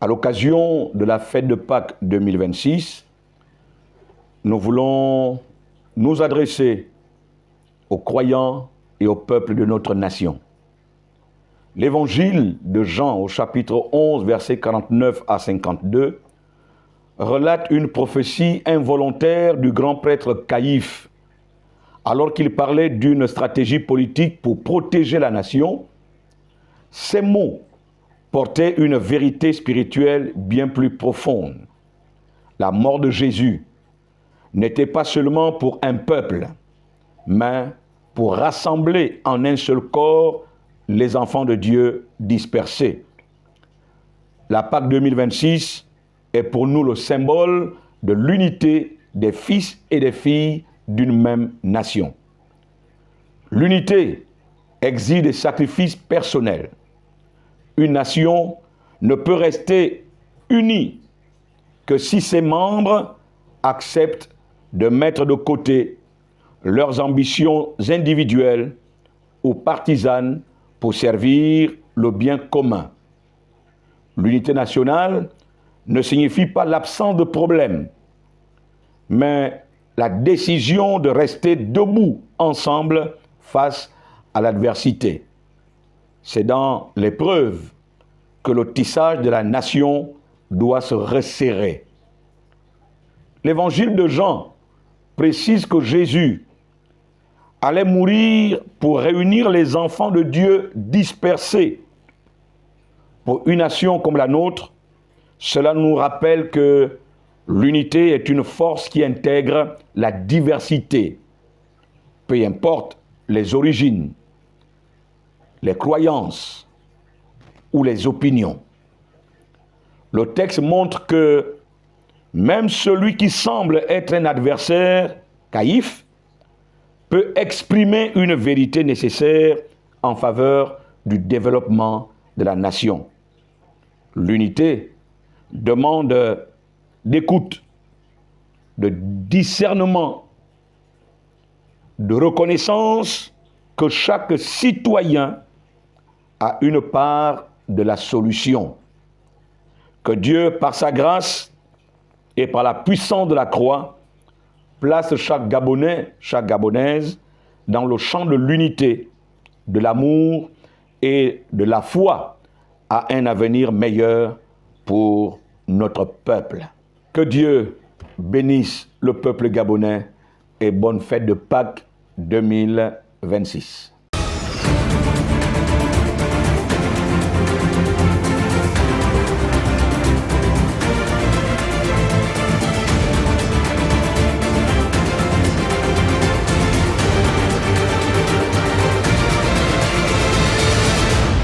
À l'occasion de la fête de Pâques 2026, nous voulons nous adresser aux croyants et au peuple de notre nation. L'évangile de Jean au chapitre 11, versets 49 à 52, relate une prophétie involontaire du grand prêtre Caïphe, alors qu'il parlait d'une stratégie politique pour protéger la nation. Ces mots portaient une vérité spirituelle bien plus profonde. La mort de Jésus n'était pas seulement pour un peuple, mais pour rassembler en un seul corps les enfants de Dieu dispersés. La Pâque 2026 est pour nous le symbole de l'unité des fils et des filles d'une même nation. L'unité exige des sacrifices personnels. Une nation ne peut rester unie que si ses membres acceptent de mettre de côté leurs ambitions individuelles ou partisanes pour servir le bien commun. L'unité nationale ne signifie pas l'absence de problèmes, mais la décision de rester debout ensemble face à l'adversité. C'est dans l'épreuve que le tissage de la nation doit se resserrer. L'évangile de Jean précise que Jésus allait mourir pour réunir les enfants de Dieu dispersés. Pour une nation comme la nôtre, cela nous rappelle que l'unité est une force qui intègre la diversité, peu importe les origines, les croyances ou les opinions. Le texte montre que même celui qui semble être un adversaire, Caïphe, peut exprimer une vérité nécessaire en faveur du développement de la nation. L'unité demande d'écoute, de discernement, de reconnaissance que chaque citoyen a une part de la solution. Que Dieu, par sa grâce et par la puissance de la croix, place chaque Gabonais, chaque Gabonaise dans le champ de l'unité, de l'amour et de la foi à un avenir meilleur pour notre peuple. Que Dieu bénisse le peuple gabonais et bonne fête de Pâques 2026.